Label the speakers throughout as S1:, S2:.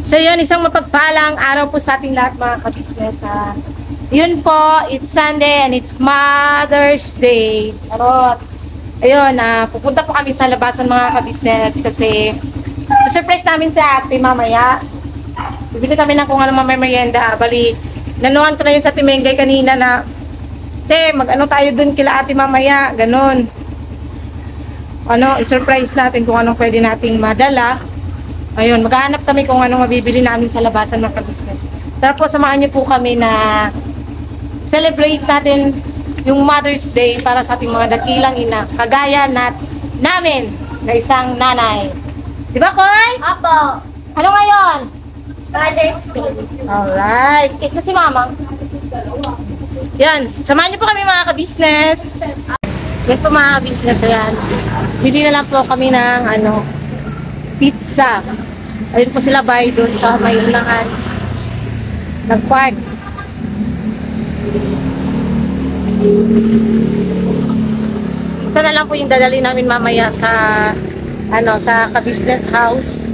S1: So yun, isang mapagpalang araw po sa ating lahat mga ka-business. Yun po, it's Sunday and it's Mother's Day. Charot. Ayun, pupunta po kami sa labasan mga ka-business kasi surprise namin sa ate mamaya. Bibili kami ng kung ano merienda. Bali, nanuhan ko na yun sa Timengay kanina na mag-ano tayo dun kila ate mamaya. Ganon. I-surprise natin kung anong pwede nating madala. Ayun, maghahanap kami kung anong mabibili namin sa labasan mga ka-business. Tara po, samahan niyo po kami na celebrate natin yung Mother's Day para sa ating mga dakilang ina. Kagaya namin na isang nanay. Di ba, Koy?
S2: Opo.
S1: Ano ngayon?
S2: Mother's Day.
S1: Alright. Kiss na si Mama. Yan. Samahan niyo po kami mga ka-business. Sige po mga ka-business. Ayan. Bili na lang po kami ng pizza. Ayun po sila bay doon sa may unahan. Nag-park. Isa na lang po yung dadali namin mamaya sa sa ka-business house.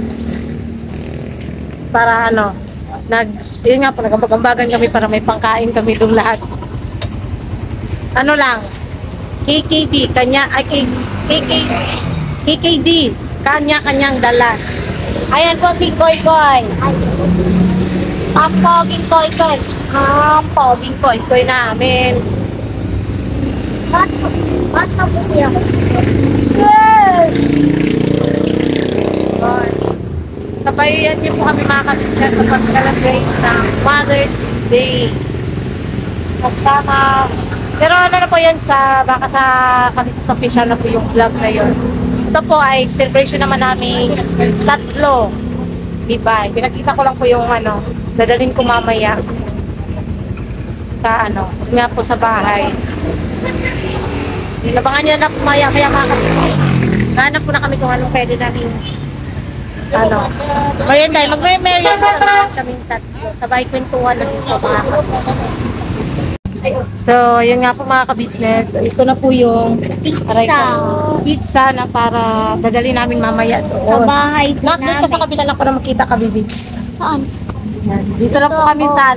S1: Para yun nga po, nagambag-ambagan kami para may pangkain kami doon lahat. KKD, KKD, kanya-kanyang dala. Ayan po si Koy Koy. Ang poging Koy Koy. Ang poging Koy Koy namin.
S2: Ba't na po niya ako?
S1: Yes! Sabayan niyo po kami mga ka-business sa pag-celebrate ng Mother's Day. Kasama. Pero na po yan baka sa ka-business official na po yung vlog na yun. Ito po ay celebration naman namin tatlo. Diba? Pinakita ko lang po yung dadalhin ko mamaya sa nga po sa bahay. Labangan nyo na po maya kaya hanap po na kami kung anong pwede namin merienda. Mag-merienda na kaming tatlo. Sabay kwentuhan na dito mga ka-business. So, yun nga po mga ka-business. Ito na po yung pizza na para dadali namin mamaya doon.
S2: Sa bahay po
S1: Doon ka sa kabila lang para makita ka, Bibi.
S2: Saan?
S1: Dito lang po kami sa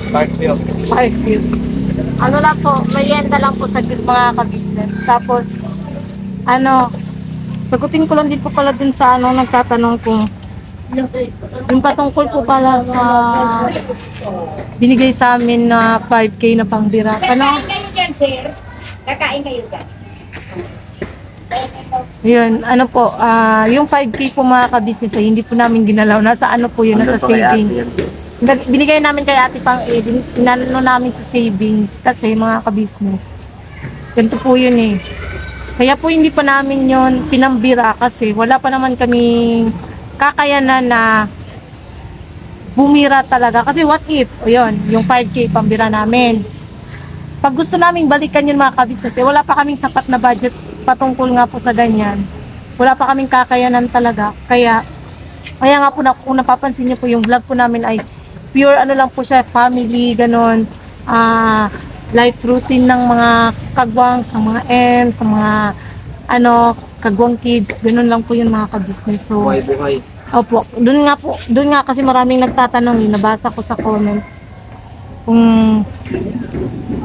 S1: Parkview. Lang po, merienda lang po sa mga ka-business. Tapos, sagutin ko lang din po pala dun sa nagtatanong kung yung patungkol po pala sa binigay sa amin na 5K na pangbira.
S2: Kakain kayo dyan, sir. Kakain kayo dyan.
S1: Yun, yung 5K po mga ka-business ay hindi po namin ginalaw. Nasa po yun, nasa savings. Binigay namin kay ate pinano namin sa savings kasi mga ka-business. Ganito po yun eh. Kaya po hindi pa namin yun pinambira kasi wala pa naman kaming kakayanan na bumira talaga. Kasi what if, yun, yung 5K pambira namin. Pag gusto naming balikan yun mga ka-business, wala pa kaming sapat na budget patungkol nga po sa ganyan. Wala pa kaming kakayanan talaga. Kaya nga po kung napapansin niyo po yung vlog po namin ay pure lang po siya, family, ganon. Life routine ng mga kagwang, sa mga sa mga kagwang kids, ganun lang po yun mga ka-business. So, buhay. Opo, doon nga kasi maraming nagtatanong, nabasa ko sa comment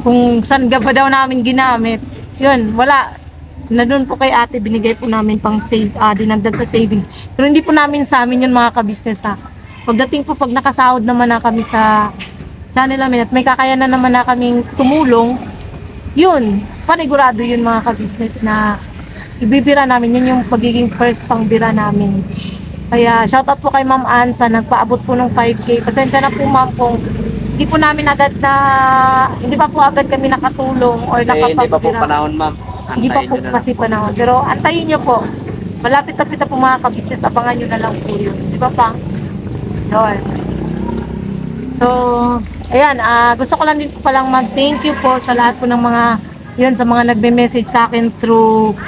S1: kung saan ba daw namin ginamit. Yun, wala. Na doon po kay ate, binigay po namin pang save, dinagdag sa savings. Pero hindi po namin sa amin yun mga ka-business Pagdating po, pag nakasahod naman na kami sa channel namin at may kakayanan naman na kaming tumulong, yun, panigurado yun mga ka-business na ibibira namin. Yun yung pagiging first pang bira namin. Kaya shoutout po kay Ma'am Ann sa nagpaabot po ng 5K. Pasensya na po ma'am kung hindi po namin hindi pa po agad kami nakatulong or nakapagbira.
S3: Hindi pa po panahon ma'am.
S1: Hindi pa po kasi panahon. Pero antayin nyo po. Malapit na po mga ka-business. Abangan nyo na lang po yun. Di ba pa? Yun. So, ayan, gusto ko lang din po palang mag-thank you po sa lahat po ng sa mga nagme-message sa akin through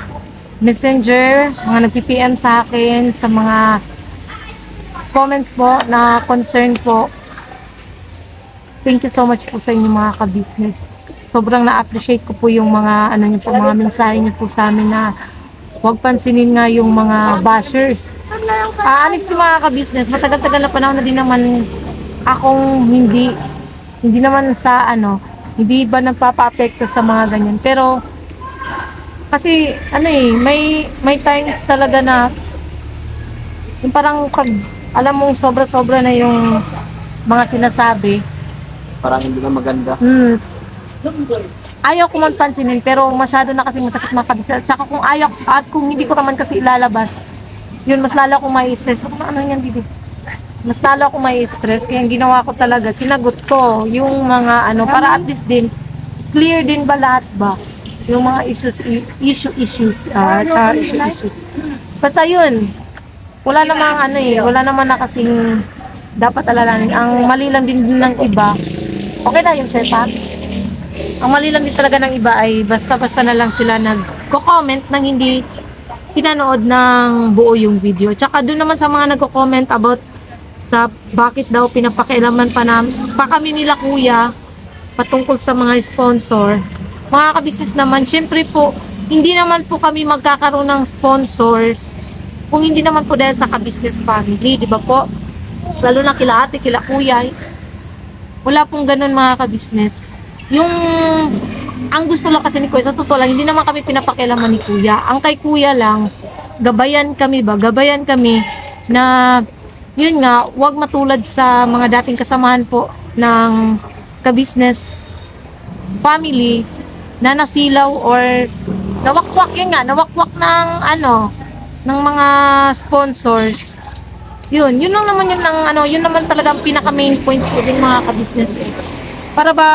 S1: Messenger, mga nag-PM sa akin, sa mga comments po na concern po. Thank you so much po sa inyo mga ka-business. Sobrang na-appreciate ko po yung mga mga mensahe niyo po sa amin na huwag pansinin nga yung mga bashers. Honestly mga ka-business, matagal-tagal na panahon na din naman akong hindi naman sa hindi ba nagpapa-apekto sa mga ganyan. Pero, kasi, may times talaga na, yung parang pag, alam mong sobra-sobra na yung mga sinasabi,
S3: Parang hindi na maganda.
S1: ayaw ko man pansinin, pero masyado na kasi masakit mga kabisa. Tsaka kung ayaw, at kung hindi ko naman kasi ilalabas, yun, mas lalo akong may stress. Ano yan, Didi? Mas lalo akong may stress. Kaya ang ginawa ko talaga, sinagot ko yung mga para at least din, clear din ba lahat ba? Yung mga issues. Basta yun, wala naman na kasing dapat alalanin. Ang mali lang din ng iba, okay na yun, setup. Ang mali lang din talaga ng iba ay basta-basta na lang sila nagko-comment nang hindi pinanood ng buo yung video. Tsaka doon naman sa mga nagko-comment about sa bakit daw pinapakialaman pa kami nila kuya patungkol sa mga sponsor. Mga kabisnes naman, syempre po, hindi naman po kami magkakaroon ng sponsors kung hindi naman po dahil sa kabisnes family, di ba po? Lalo na kila ate, kila kuya. Wala pong ganun mga kabisnes. Ang gusto lang kasi ni kuya, sa totoo lang, hindi naman kami pinapakialaman ni kuya. Ang kay kuya lang, gabayan kami na, yun nga, wag matulad sa mga dating kasamahan po ng kabisnes family na nasilaw or nawakwak ng mga sponsors. Yun lang naman yun naman talaga ang pinaka main point ko din mga kabisnes Para ba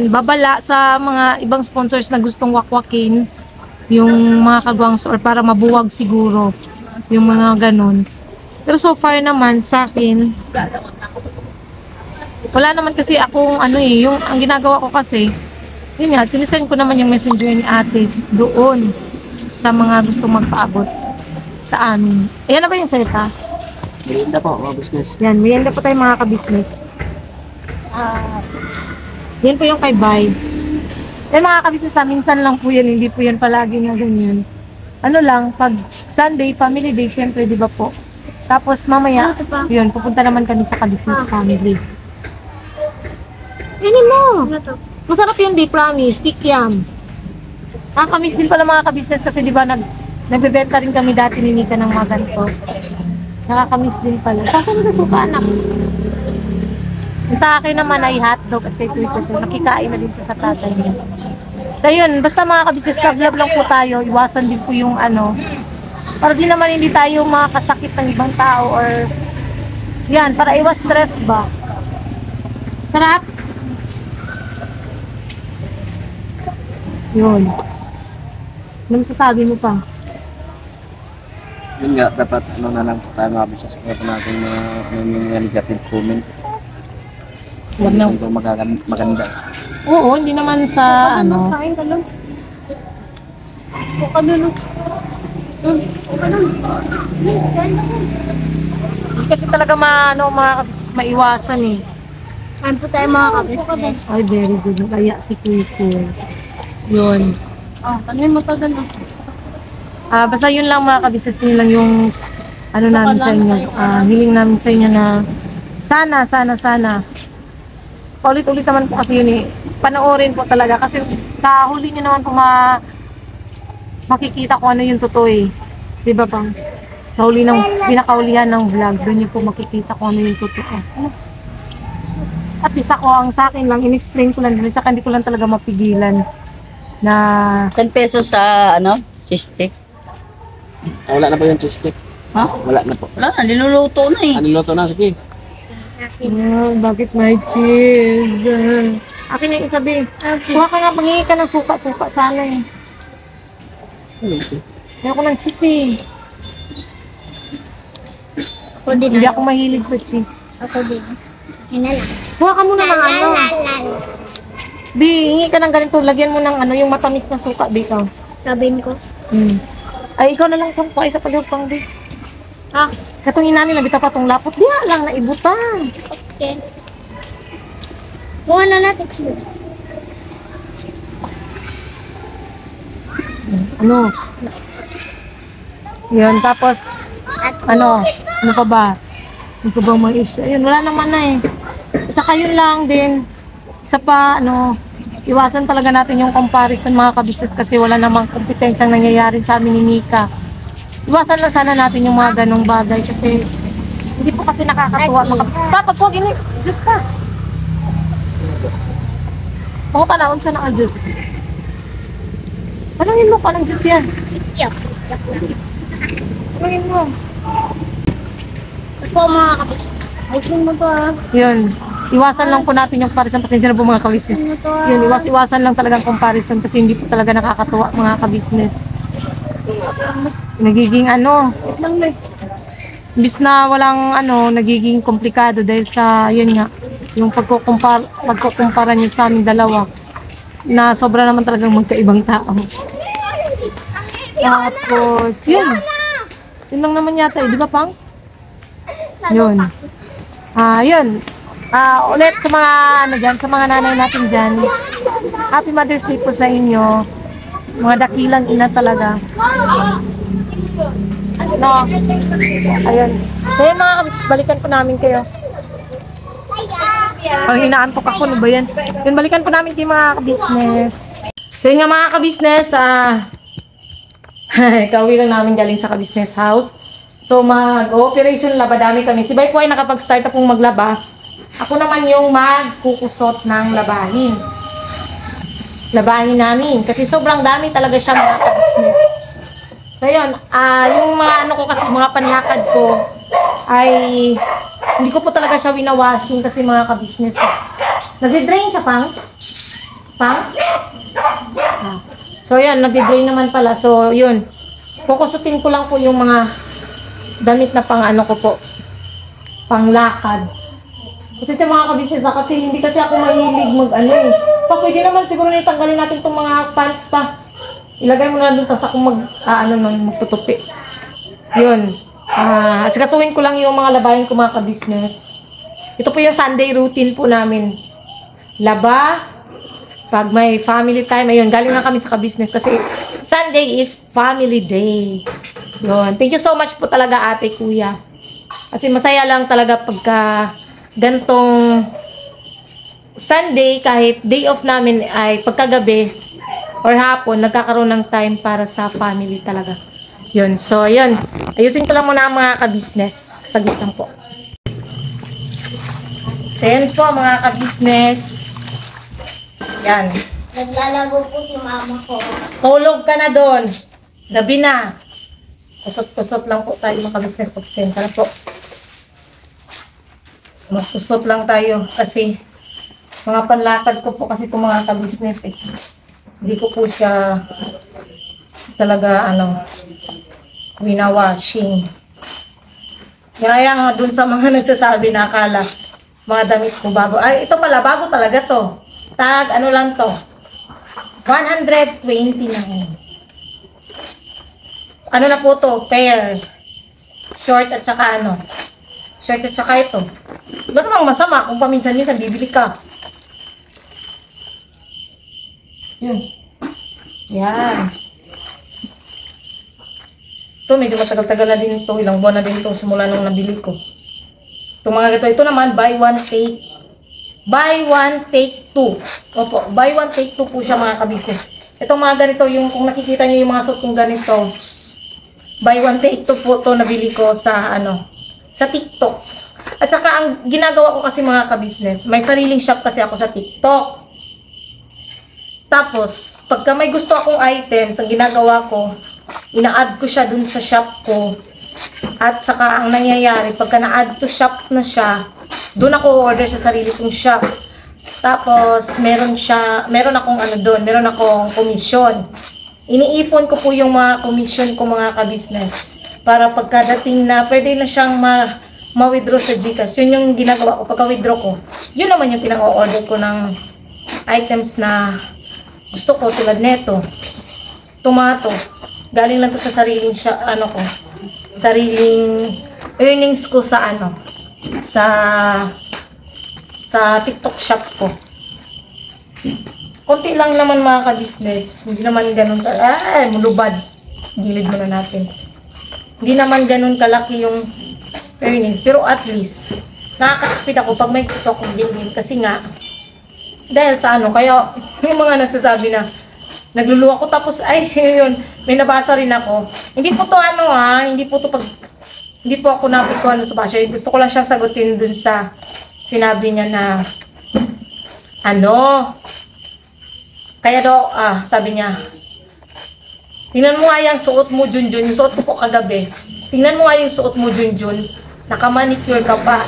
S1: babala sa mga ibang sponsors na gustong wakwakin yung mga kagwangs or para mabuwag siguro yung mga ganun. Pero so far naman sa akin, wala naman kasi akong yung ang ginagawa ko kasi, yun nga, sinisend ko naman yung messenger ni ate doon sa mga gustong magpaabot sa amin. Ayan na ba yung salita?
S3: Merienda po, mga business.
S1: Yan, merienda po tayo mga ka-business. Yan po yung kay Bay. Yan mga ka-business, minsan lang po yan, hindi po yan palagi nga ganyan. Pag Sunday, family day, syempre, di ba po? Tapos mamaya, yun, pupunta naman kami sa ka-business family. Yan mo! Masarap yun, di promise. Kikiam. Nakakamiss din pala mga ka-business kasi di ba nagbebenta rin kami dati ni Nika ng mga ganito. Nakakamiss din pala. Saan mo sa suka, anak? Yung sa akin naman ay hotdog at kay Kuya ko. Nakikain na din siya sa tatay niya. So yun, basta mga ka-business, love lang po tayo. Iwasan din po yung para di naman hindi tayo makakasakit ng ibang tao or yan, para iwas stress ba. Sarap. Yun. Ano masasabi mo pa?
S3: Yun nga, dapat na lang tayo mga business. Kaya po natin mga negative comment.
S1: Huwag na.
S3: Kung maganda.
S1: Oo, hindi naman sa
S2: Kain ka lang. Huwag ka dun.
S1: kasi talaga mga kabisnes maiwasan eh.
S2: Kain po tayo mga kapit.
S1: Ay, very good. Kaya si Kuya. Yun.
S2: Kanin mo tagal na.
S1: Basta yun lang mga kabisnes, yun lang yung namin sa inyo. Hiling namin sa inyo na sana. Paulit-ulit naman po kasi yun eh. Panoorin po talaga kasi sa huli nyo naman po makikita ko ano yung totoo eh. Diba bang? Sa huli ng pinakaulihan ng vlog, doon nyo po makikita ko ano yung totoo. At least ako, ang sa akin lang, in-explain ko lang din, tsaka hindi ko lang talaga mapigilan na
S4: 10 pesos sa cheese stick.
S3: Wala na po yung cheese stick.
S4: Ha?
S3: Wala na po.
S4: Wala na, niluluto na eh.
S3: Ano luto na? Sige.
S1: bakit may cheese? Akin na isabi. Kuha ka nga, pangingi ka ng suka-suka sana eh. Ayoko ng cheese eh.
S2: Ako din.
S1: Hindi ako mahilig sa cheese.
S2: Ako din. Yun na lang.
S1: Kuha ka muna ng Bi, hingi ka ng ganito. Lagyan mo ng yung matamis na suka, Bi, ikaw.
S2: Sabihin ko.
S1: Ay, ikaw na lang itong kuha isa pag-upang, Bi.
S2: Ah,
S1: Katungin namin, nabita pa itong lapot. Di lang, naibutan.
S2: okay. Buwan na natin.
S1: Ano? Yun, tapos, ano pa ba? Ano pa bang mga issue? Ayun, wala naman na eh. At saka yun lang din, isa pa, iwasan talaga natin yung comparison mga kabisnes kasi wala namang kompetensyang nangyayari sa amin ni Nika. Iwasan lang sana natin yung mga ganong bagay kasi hindi po kasi nakakatuwa mga kabisnes. Pa, pag po, Diyos pa. Mga talaon siya ng Diyos. Tanungin mo ka ng Diyos yan.
S2: Yuck.
S1: Tanungin mo.
S2: Ito po mga kabis. Ayun mo to.
S1: Yun. Iwasan lang po natin yung comparison. Pasensya na po mga kabisnes. Yun, iwasan lang talagang comparison kasi hindi po talaga nakakatuwa mga kabisnes. Nagiging imbis na walang nagiging komplikado dahil sa, yun nga, yung pagkukumpara niyo sa aming dalawa na sobra naman talagang magkaibang tao. Tapos, yun. Yun lang naman yata, di ba, Pang? Yun. Yun. Ulit sa mga sa mga nanay natin dyan. Happy Mother's Day po sa inyo. Mga dakilang ina talaga. Ayun. So yun mga kabisnes, balikan po namin kayo. Ang inaantok ako, ano ba yan? Yun, balikan po namin kayo mga kabisnes. So yun nga mga kabisnes, kauwi lang namin galing sa kabisnes house. So mag-operation laba dami kami. Si Bay po ay nakapag-start na pong maglaba. Ako naman yung magkukusot ng labahin. Labahin namin. Kasi sobrang dami talaga siya mga kabisnes. So yun, yung mga ko kasi, mga panlakad ko ay hindi ko po talaga siya winawashing kasi mga kabisnes. Nagdi-drain siya, Pang? Pang? So yun, nagdi-drain naman pala. So yun, kukusutin ko lang po yung mga damit na pang ko po, panglakad. Kasi ito mga kabisnes kasi hindi kasi ako mahilig pwede naman siguro na tanggalin natin itong mga pants pa. Ilagay mo na dun tapos ako magtutupi. Yun. Asikasuhin ko lang yung mga labahin ko mga kabisnes. Ito po yung Sunday routine po namin. Laba, pag may family time, ayun, galing na kami sa kabisnes kasi Sunday is family day. Yun. Thank you so much po talaga ate, kuya. Kasi masaya lang talaga pagka gantong Sunday, kahit day off namin ay pagkagabi or hapon, nagkakaroon ng time para sa family talaga. Yun. So, yun. Ayusin ko lang muna ang mga kabisnes. Saglit lang po. So, yan po mga kabisnes. Yan.
S2: Naglalago po si mama ko.
S1: Tulog ka na doon. Gabi na. Kusot-kusot lang po tayo mga kabisnes. Pagsensya na po. Mas kusot lang tayo kasi mga panlakad ko po kasi itong mga kabisnes eh. Hindi ko po siya talaga winawashing. Kaya nga dun sa mga nagsasabi na akala mga damit ko bago. Ay, ito pala, bago talaga to. Tag, lang to. 120 lang. Na po to? Pair. Short at saka short at saka ito. Wala namang masama kung paminsan-minsan bibili ka. Yun. Yan. Ito, medyo matagal-tagal na din ito. Ilang buwan na din ito simula nung nabili ko. Itong mga ito. Ito naman, buy one, take two. Opo, buy one, take two po siya mga kabisnes. Itong mga ganito, kung nakikita nyo yung mga suot kong ganito, buy one, take two po ito nabili ko sa, sa TikTok. At saka, ang ginagawa ko kasi mga kabisnes, may sariling shop kasi ako sa TikTok. Tapos, pagka may gusto akong items, ang ginagawa ko, ina-add ko siya dun sa shop ko. At saka, ang nangyayari, pagka na-add to shop na siya, dun ako order sa sarili kong shop. Tapos, meron akong meron akong commission. Iniipon ko po yung mga commission ko mga kabisnes. Para pagkadating na, pwede na siyang ma-withdraw sa GCash. Yun yung ginagawa ko. Pagka-withdraw ko, yun naman yung pinang-order ko ng items na gusto ko, tulad neto. Tomato. Galing lang to sa sariling sariling earnings ko sa sa TikTok shop ko. Konti lang naman mga ka-business. Hindi naman ganun. Mulubad. Gilid muna natin. Hindi naman ganun kalaki yung earnings. Pero at least, nakakatipid ako pag may gusto akong bilhin. Kasi nga, dahil sa ano, kaya yung mga nagsasabi na, nagluluwa ko tapos, ay, yun, may nabasa rin ako. Hindi po to ano ha, hindi po ako napikuhan sa basher. Gusto ko lang siyang sagutin dun sa sinabi niya na, kaya daw, sabi niya, tingnan mo nga yung suot mo, Junjun. Yung suot ko po kagabi. Tingnan mo nga yung suot mo, Junjun. Nakamanicure ka pa.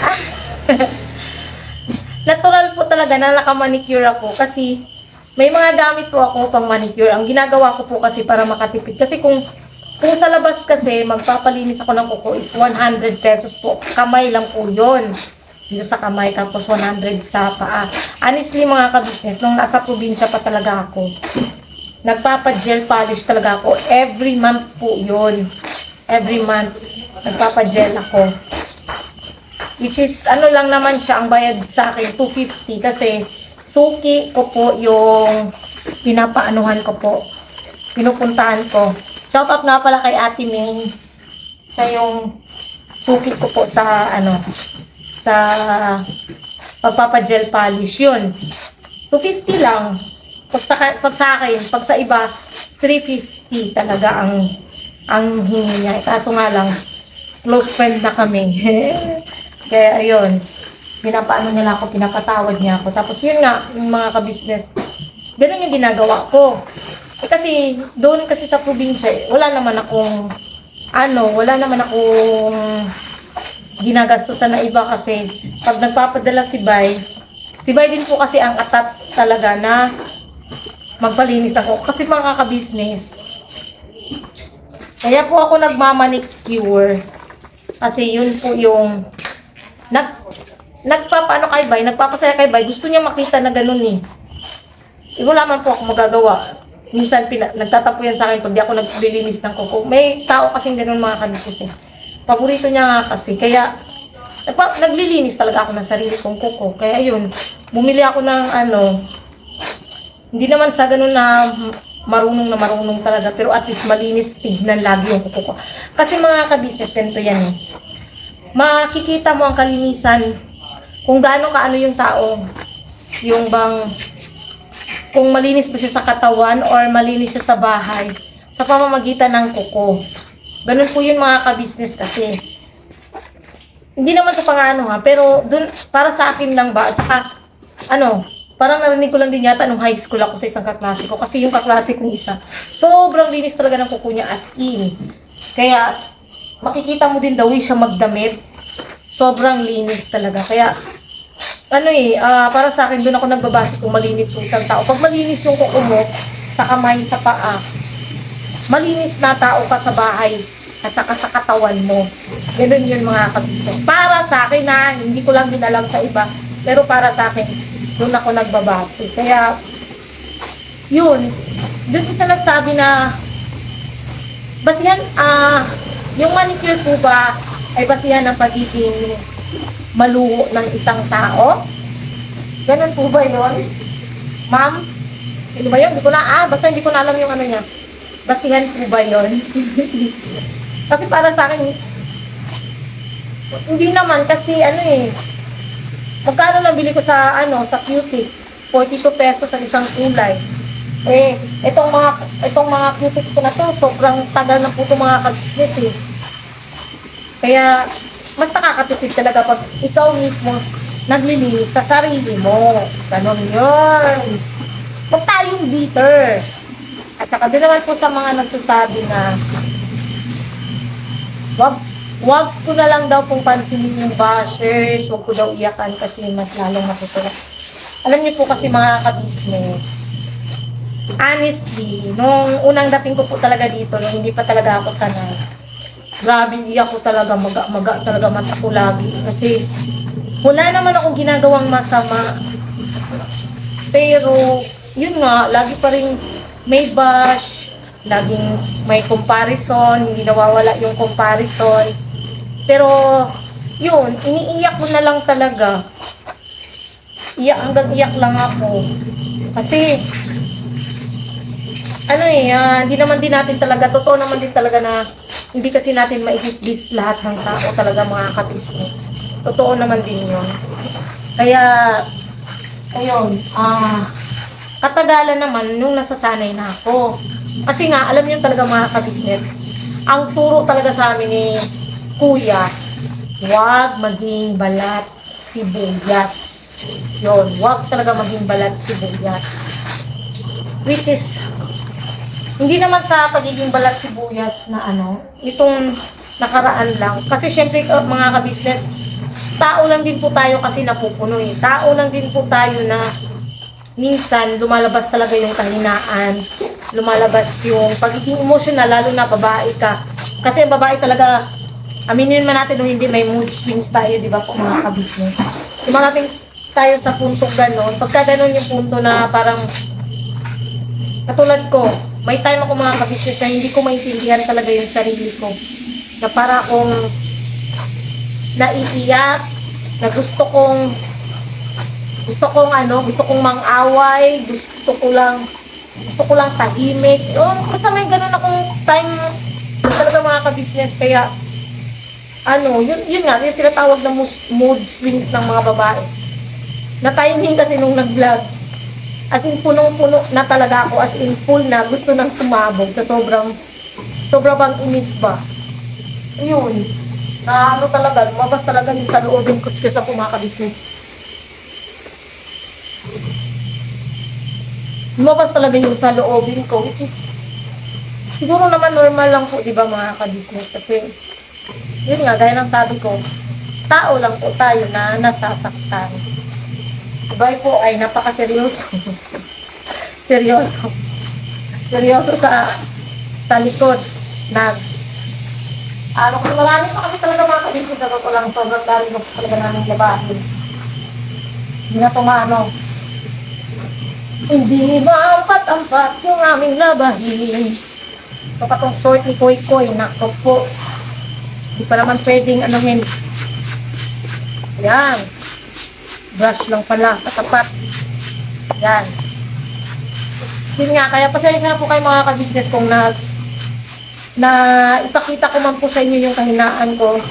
S1: Natural po talaga na nakamanicure ako kasi may mga gamit po ako pang manicure. Ang ginagawa ko po kasi para makatipid. Kasi kung sa labas kasi magpapalinis ako ng kuko is 100 pesos po. Kamay lang po yun. Dito sa kamay, tapos 100 sa paa. Honestly mga ka-business, nung nasa probinsya pa talaga ako, nagpapa-gel polish talaga ako. Every month po yun. Every month, nagpapa-gel ako. Which is, ano lang naman siya, ang bayad sa akin, 250. Kasi, suki ko po yung pinapaanuhan ko po. Pinupuntahan ko. Shoutout nga pala kay Ate Ming. Siya yung suki ko po sa, sa pagpapa-gel polish. Yun. 250 lang. Pag sa akin, pag sa iba, 350 talaga ang hingi niya. Kaso nga lang, close friend na kami. Kaya ayun, pinapaano niya lang ako, pinapatawad niya ako. Tapos yun nga, yung mga ka-business, ganun yung ginagawa ko. Kasi doon kasi sa probinsya, wala naman akong ginagastosan na iba kasi pag nagpapadala si Bay din po kasi ang atat talaga na magpalinis ako. Kasi mga ka-business, kaya po ako nagmamanicure. Kasi yun po yung nagpapaano kay Bay, nagpapasaya kay Bay. Gusto niya makita na ganun eh. Wala man po ako magagawa. Minsan nagtatampo yan sa akin pag di ako naglilinis ng kuko. May tao kasing ganun mga ka-business eh. Paborito niya nga kasi. Kaya naglilinis talaga ako ng sarili kong kuko. Kaya yun, bumili ako ng hindi naman sa ganun na marunong talaga, pero at least malinis tignan lagi yung kuko ko. Kasi mga ka-business, ganito yan eh. Makikita mo ang kalinisan kung gaano kaano yung tao. Yung bang, kung malinis ba siya sa katawan or malinis siya sa bahay, sa pamamagitan ng kuko. Ganun po yun mga ka-business kasi. Hindi naman sa pangano ha, pero dun, para sa akin lang ba, at saka, parang narinig ko lang din yata nung high school ako sa isang kaklase ko. Kasi yung kaklase kong isa, sobrang linis talaga ng kuko niya as in. Kaya, makikita mo din daw siya magdamit. Sobrang linis talaga. Kaya, para sa akin, doon ako nagbabase kung malinis yung isang tao. Pag malinis yung kuko mo, sa kamay, sa paa, malinis na tao ka sa bahay at saka sa katawan mo. Ganun yun mga kabisnes. Para sa akin na, hindi ko lang din alam sa iba, pero para sa akin, doon ako nagbabase. Kaya, yun, doon ko siya nagsabi na, basihan, yung manicure po ba, ay basihan ng pagiging maluho ng isang tao? Ganun po ba yun? Ma'am? Sino ba yun? Hindi ko na, basta hindi ko na alam yung niya. Basihan po ba yun? Kasi para sa akin, hindi naman kasi magkano lang bili ko sa sa Cutix? 42 pesos sa isang kulay. Itong mga Cutix ko na to, sobrang tagal na po itong mga ka-business eh. Kaya mas nakakatipid talaga pag ikaw mismo naglilinis sa sarili mo. Ganon yun. Huwag tayong bitter. At saka din naman po sa mga nagsasabi na wag ko na lang daw pong pansinin yung bashers, wag ko daw iyakan kasi mas lalong matutulak. Alam niyo po kasi mga ka-business, honestly, nung unang dating ko po talaga dito, nung hindi pa talaga ako sanay, grabe, iyak ko talaga, maga talaga mata ko lagi. Kasi wala naman akong ginagawang masama. Pero, yun nga, lagi pa rin may bash, laging may comparison, hindi nawawala yung comparison. Pero, yun, iniiyak ko na lang talaga. Hanggang iyak lang ako. Kasi, hindi naman din natin talaga, totoo naman din talaga na hindi kasi natin ma-please lahat ng tao talaga mga ka-business. Totoo naman din yun. Kaya, ayun, katagalan naman nung nasasanay na ako. Kasi nga, alam niyo talaga mga ka-business, ang turo talaga sa amin ni Kuya, huwag maging balat sibuyas. Yun, huwag talaga maging balat sibuyas. Which is, hindi naman sa pagiging balat sibuyas na itong nakaraan lang. Kasi syempre mga ka-business, tao lang din po tayo kasi napupuno eh. Tao lang din po tayo na minsan lumalabas talaga yung kahinaan. Lumalabas yung pagiging emotional, lalo na babae ka. Kasi ang babae talaga, aminin man natin o hindi, may mood swings tayo, di ba po mga ka-business. Dumarating tayo sa puntong ganon. Pagka ganon yung punto na parang, katulad ko, may time ako mga ka-business na hindi ko maintindihan talaga yung sarili ko. Na para akong naiiyak, na gusto kong mang-away, gusto ko lang tahimik. Basta may ganun akong time talaga mga ka-business. Kaya, yun nga, yung tinatawag na mood swings ng mga babae. Na timing kasi nung nag-vlog, as in punong-puno na talaga ako, as in full na, gusto nang sumabog sa sobrang bang inis ba. Yun, na talaga, lumabas talaga yung kaloobin ko sa mga ka-business. Lumabas talaga yung sa loobin ko, which is siguro naman normal lang po, di ba mga ka-business? Kasi, yun nga, gaya ng sabi ko, tao lang po tayo na nasasaktan. Iba po ay napakaseryoso. Seryoso sa likod. Kung marami pa kami talaga mga ka-business, sa ko lang, sobrang dami ko talaga namin labahin. Hindi na hindi maampat-ampat yung aming labahin. So, katong short ni Koy, nako po. Hindi pa naman pwedeng Yan. Brush lang pala, katapat. Yan. Yun nga, kaya pasensya na po kayo mga ka-business kung na ipakita ko man po sa inyo yung kahinaan ko.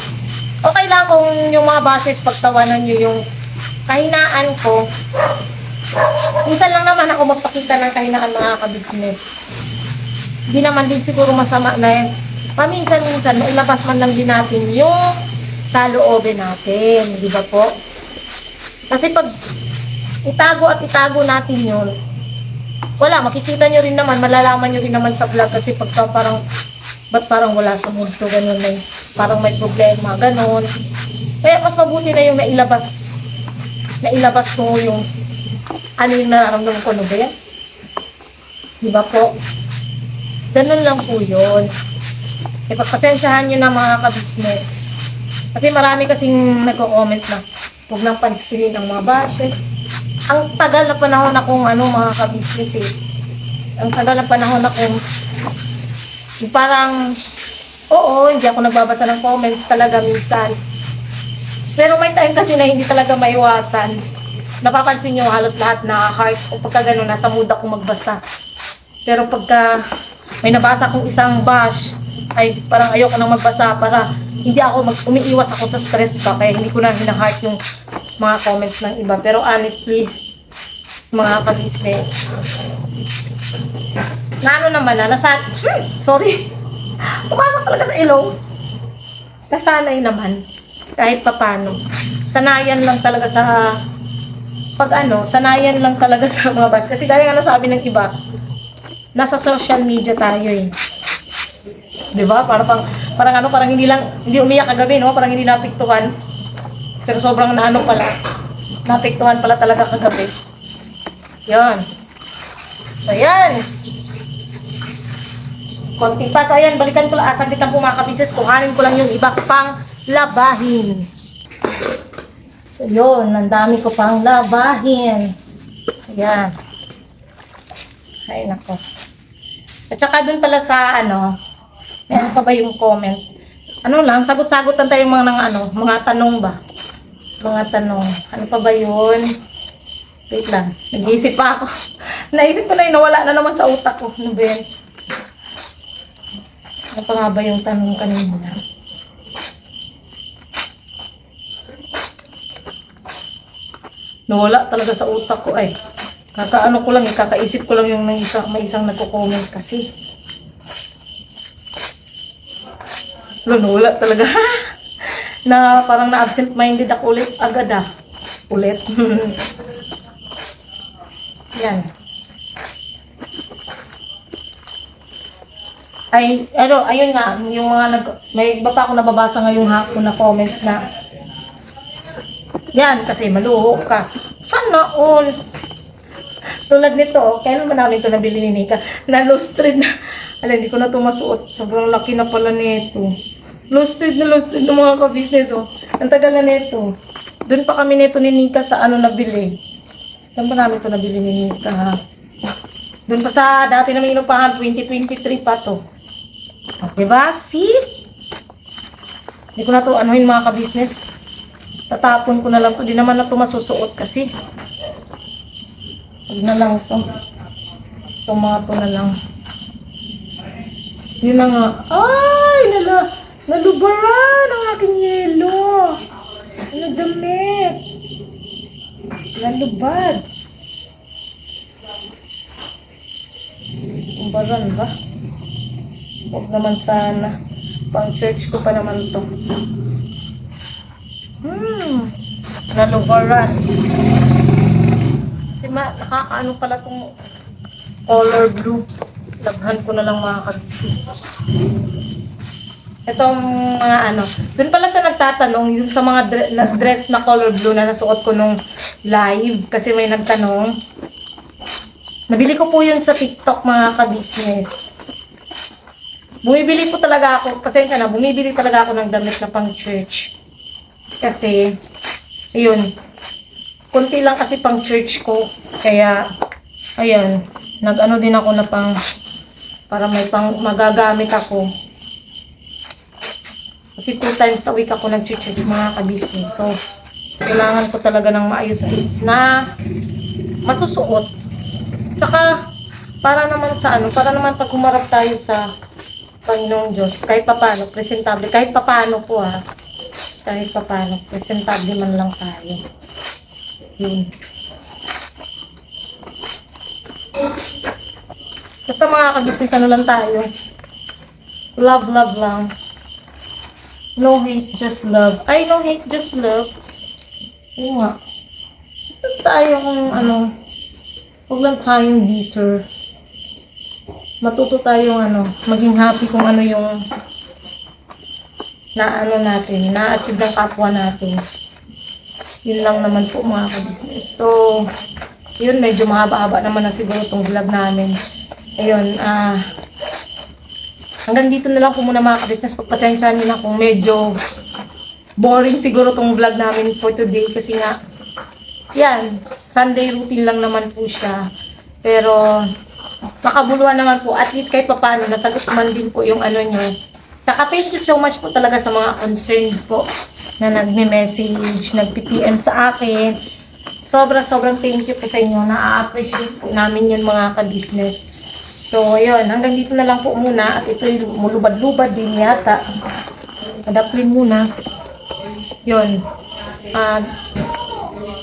S1: Okay lang kung yung mga bashers pagtawanan nyo yung kahinaan ko. Minsan lang naman ako magpakita ng kahinaan mga ka-business. Hindi naman din siguro masama na paminsan-minsan mailabas man lang din natin yung sa loobin natin, di ba po? Kasi pag itago natin yun, wala, makikita nyo rin naman, malalaman nyo rin naman sa vlog kasi pagka ba't parang wala sa mood to, ganun na parang may problema, ganun. Kaya mas mabuti na yung nailabas ko yung yung nararamdaman ko, ba yan? Di ba po? Ganun lang po yun. E pagpasensyahan nyo na mga ka-business. Kasi marami kasing nagko-comment na huwag nang pansinin ng mga bashes. Ang tagal na panahon akong mga ka-business eh. Ang tagal na panahon akong parang hindi ako nagbabasa ng comments talaga minsan. Pero may time kasi na hindi talaga maiwasan. Napapansin nyo halos lahat na heart o pagka gano'n, nasa mood ako magbasa. Pero pagka may nabasa akong isang bash, ay parang ayoko nang magbasa para hindi ako umiiwas ako sa stress ba, kaya hindi ko na hina-heart yung mga comments ng iba. Pero honestly, mga ka-business, pumasok talaga sa ilong. Nasanay naman, kahit papano. Sanayan lang talaga sa sanayan lang talaga sa mga bash. Kasi dahil nga nasabi ng iba, nasa social media tayo eh. Diba? Parang hindi umiyak kagabi, no? Parang hindi napiktuhan. Pero sobrang napiktuhan pala talaga kagabi. Yan. So, yan. Konting pa. So, ayan, balikan ko lang. Saglit lang po mga ka-business. Kuhanin ko lang yung iba pang labahin. So, yun. Ang dami ko pang labahin. Ayan. Ay, nako. At saka dun pala sa, meron pa ba yung comment? Sagot-sagutan tayo mga tanong ba? Mga tanong. Ano pa ba yun? Wait lang. Nag-iisip pa ako. Naisip ko na yun, nawala na naman sa utak ko. Ano ba yan? Ano pa nga ba yung tanong kanina? Nawala talaga sa utak ko ay. Kakaano ko lang, kakaisip ko lang yung may isang nagko-comment kasi. Nawala talaga. Na parang na-absent-minded ako ulit agad ah. Ulit. Yan. Ay, ayun nga, yung mga may iba pa ako nababasa ngayong hapon na comments na yan, kasi maluho ka. Sana all. Tulad nito, kailan ba namin ito nabili ni Nika? Na lustrade na. Alam, hindi ko na ito masuot. Sobrang laki na pala nito. Lustrade ng mga ka-business, oh. Ang tagal na nito. Doon pa kami nito ni Nika sa ano nabili. Saan ba namin ito nabili ni Nika, ha? Doon pa sa dati namin inupahan, 2023 pa to. Diba? See? Hindi ko na ito anuhin mga ka-business. Tatapon ko na lang to. Di naman na ito masusuot kasi. Huwag na lang to. Tomato na lang. Yun na nga. Ay! Nalubaran ang aking yelo. Ano damit? Nalubad. Kumbagan ba? Huwag naman sana. Pang church ko pa naman to. Nalubaran. Kasi nakakaano pala tong color blue. Laghan ko na lang mga ka-business. Itong mga ano. Doon pala sa nagtatanong, yung sa mga dress na color blue na nasuot ko nung live. Kasi may nagtanong. Nabili ko po yun sa TikTok mga ka-business. Bumibili po talaga ako. Pasensya na, bumibili talaga ako ng damit na pang church. Kasi, ayun. Kunti lang kasi pang church ko. Kaya, ayun. Nag-ano din ako na para may pang magagamit ako. Kasi 2 times a week ako nag-church mga ka-business. So, kailangan ko talaga ng maayos na masusuot. Tsaka, para naman sa ano, para naman pag humarap tayo sa Panginoong Diyos, kahit papano, presentable, kahit papano po ha, kahit papano, presentable man lang tayo. Yun. Basta mga ka-business, ano lang tayo, love lang. No hate, just love. Ay, no hate, just love. Oo nga. Huwag tayong, huwag lang tayong bitter. Matuto tayong, maging happy kung ano yung natin, na-achieve ng kapwa natin. Yun lang naman po mga ka-business. So, yun, medyo mahaba-haba naman na siguro itong vlog namin. Ayun, hanggang dito na lang po muna mga ka-business. Pagpasensyahan nyo na kung medyo boring siguro tong vlog namin for today. Kasi nga, yan, Sunday routine lang naman po siya. Pero, makabuluhan naman po. At least kahit paano, nasagot man din po yung ano nyo. Tsaka thank you so much po talaga sa mga concerned po na nagme-message, nag-PM sa akin. Sobrang thank you po sa inyo. Na-appreciate po namin yun mga ka-business. So, ayun. Hanggang dito na lang po muna. At ito'y mulubad-lubad din yata. Adaplin muna. Yun.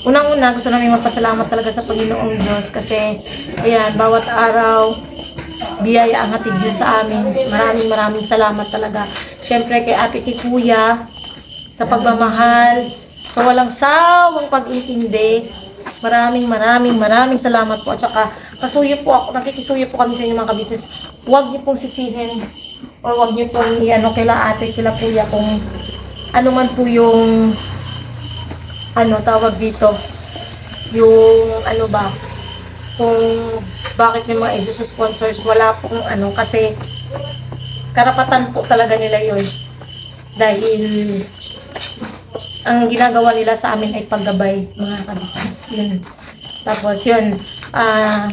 S1: Unang-una, gusto namin magpasalamat talaga sa Panginoong Diyos. Kasi, ayan, bawat araw, biyaya ang hatid din sa amin. Maraming salamat talaga. Siyempre, kay Ate Kuya, sa pagmamahal, sa walang sawang pag-intindi. Maraming salamat po. At saka, nakikisuyo po kami sa inyo mga ka-business. Huwag niyo pong sisihin or huwag niyo pong kila ate, kila kuya kung ano man po yung tawag dito, yung kung bakit may mga issues sa sponsors. Wala pong kasi karapatan po talaga nila yun. Dahil ang ginagawa nila sa amin ay paggabay mga ka-business. Yun. Tapos yun,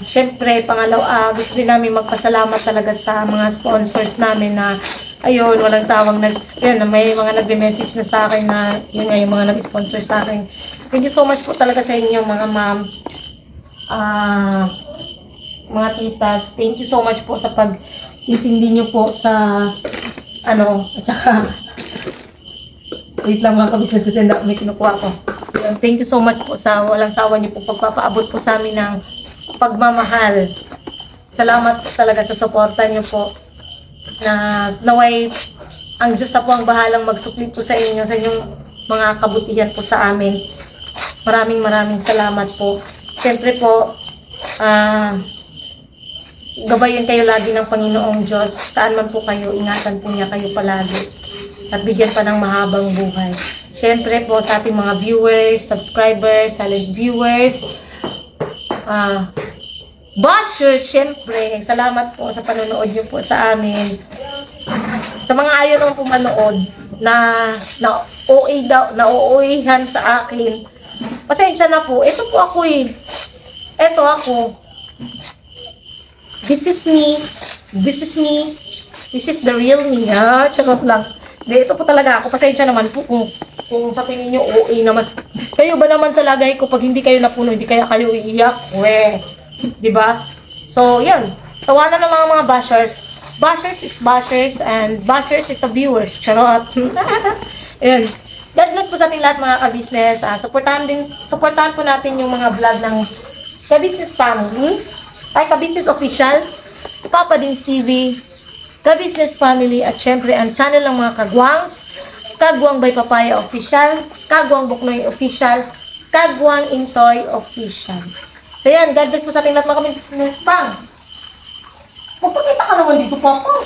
S1: syempre gusto din namin magpasalamat talaga sa mga sponsors namin na ayun, walang sawang may mga nagbe-message na sa akin na yun nga yung mga nag-sponsor sa akin. Thank you so much po talaga sa inyo mga ma'am. mga titas, thank you so much po sa pag-intindi nyo po sa at saka wait lang mga kabisnes kasi may kinukuha ko. Yun, thank you so much po sa walang sawa nyo po pagpapaabot po sa amin ng pagmamahal. Salamat po talaga sa suporta nyo po na naway ang Diyos na po ang bahalang magsukli po sa inyong mga kabutihan po sa amin. Maraming salamat po. Siyempre po, gabayan kayo lagi ng Panginoong Diyos. Saan man po kayo, ingatan po niya kayo palagi. At bigyan pa ng mahabang buhay. Siyempre po sa ating mga viewers, subscribers, silent viewers, bashers, siyempre, salamat po sa panonood niyo po sa amin. Sa mga ayaw naman po manood na OA daw, na OA-han sa akin, pasensya na po. Ito po ako eh. Ito ako. This is me. This is me. This is the real me. Charot lang. Ito po talaga ako. Pasensya naman po kung sa tingin nyo OA naman. Kayo ba naman sa lagay ko pag hindi kayo napuno, hindi kaya kayo iiyak? Diba? So, yan. Tawanan ng mga bashers. Bashers is bashers and bashers is a viewers. Charot. Ayan. God bless po sa ating lahat mga ka-business. Supportahan po natin yung mga vlog ng ka-business family. Ay, ka-business official. Papa Dins TV. Ka-business family. At syempre, ang channel ng mga kagwangs. Kagwang by Papaya Official. Kagwang Buknoy Official. Kagwang Intoy Official. So yan, God bless po sa ating lahat mga ka-business pang. Magpakita ka naman dito, Papa.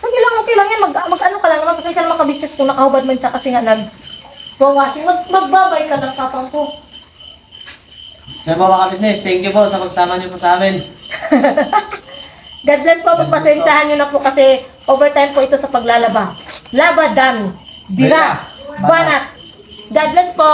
S1: Sige lang, okay lang yan. Mag-ano ka lang naman. Kasi ka naman ka-business kung nakahubad man siya kasi nga nag-washing. Magbabay ka lang, Papang ko.
S3: So po mga business, thank you po sa pagsama niyo po sa amin.
S1: God bless po. Pagpasensyahan nyo na po kasi overtime po ito sa paglalaba. Laba, dami. Bira. Banat. God bless po.